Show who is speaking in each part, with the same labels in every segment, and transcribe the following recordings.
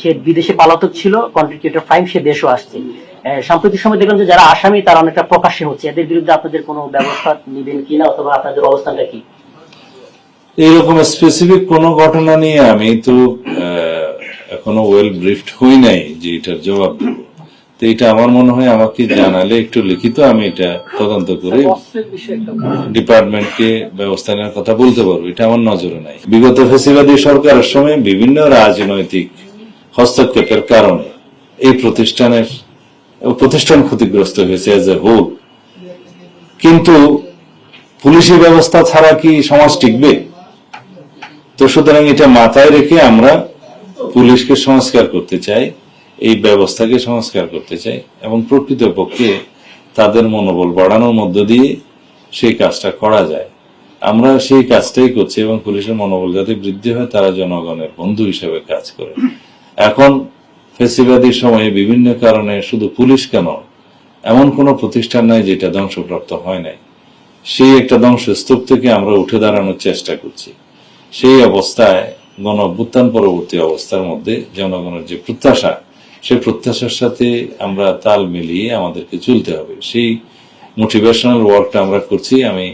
Speaker 1: সে বিদেশে পলাতক ছিল, কন্টেন্ট ক্রিয়েটর ফাইম, সে দেশও আসছে। সাম্প্রতিক সময় দেখলাম যে যারা আসামি তারা অনেকটা প্রকাশ্যে হচ্ছে, এদের বিরুদ্ধে আপনাদের কোনো ব্যবস্থা নেবেন কিনা, অথবা আপনাদের অবস্থানটা কি?
Speaker 2: এইরকম স্পেসিফিক কোনো ঘটনা নিয়ে আমি তো এখনো ওয়েল ব্রিফড হই নাই যে এটার জবাব দেব। তো এটা আমার মনে হয় আমাকে জানালে একটু লিখিত আমি এটা তদন্ত করে ডিপার্টমেন্টকে ব্যবস্থা নেওয়ার কথা বলতে পারবো। এটা আমার নজরে নাই। বিগত ফ্যাসিবাদী সরকারের সময় বিভিন্ন রাজনৈতিক হস্তক্ষেপের কারণে এই প্রতিষ্ঠান ক্ষতিগ্রস্ত হয়েছে এজ এ হোল। কিন্তু পুলিশি ব্যবস্থা ছাড়া কি সমাজ টিকবে? তো সুতরাং এটা মাথায় রেখে আমরা পুলিশকে সংস্কার করতে চাই, এই ব্যবস্থাকে সংস্কার করতে চাই এবং প্রকৃতপক্ষে তাদের মনোবল বাড়ানোর মধ্য দিয়ে সেই কাজটা করা যায়। আমরা সেই কাজটাই করছি এবং পুলিশের মনোবল যাতে বৃদ্ধি হয়, তারা জনগণের বন্ধু হিসেবে কাজ করে। এখন ফ্যাসিবাদী সময়ে বিভিন্ন কারণে শুধু পুলিশ কেন, এমন কোন প্রতিষ্ঠান নাই যেটা ধ্বংসপ্রাপ্ত হয় নাই। সেই একটা ধ্বংসস্তূপ থেকে আমরা উঠে দাঁড়ানোর চেষ্টা করছি। সেই অবস্থায় গণ অভ্যুত্থান পরবর্তী অবস্থার মধ্যে জনগণের যে প্রত্যাশা, সেই প্রত্যাশার সাথে আমরা তাল মিলিয়ে আমাদেরকে চলতে হবে। সেই মোটিভেশনাল ওয়ার্কটা আমরা করছি। আমি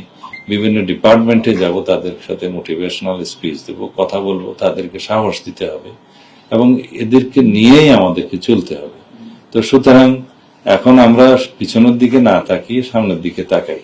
Speaker 2: বিভিন্ন ডিপার্টমেন্টে যাব, তাদের সাথে মোটিভেশনাল স্পিচ দেব, কথা বলবো, তাদেরকে সাহস দিতে হবে এবং এদেরকে নিয়েই আমাদেরকে চলতে হবে। তো সুতরাং এখন আমরা পিছনের দিকে না তাকিয়ে সামনের দিকে তাকাই।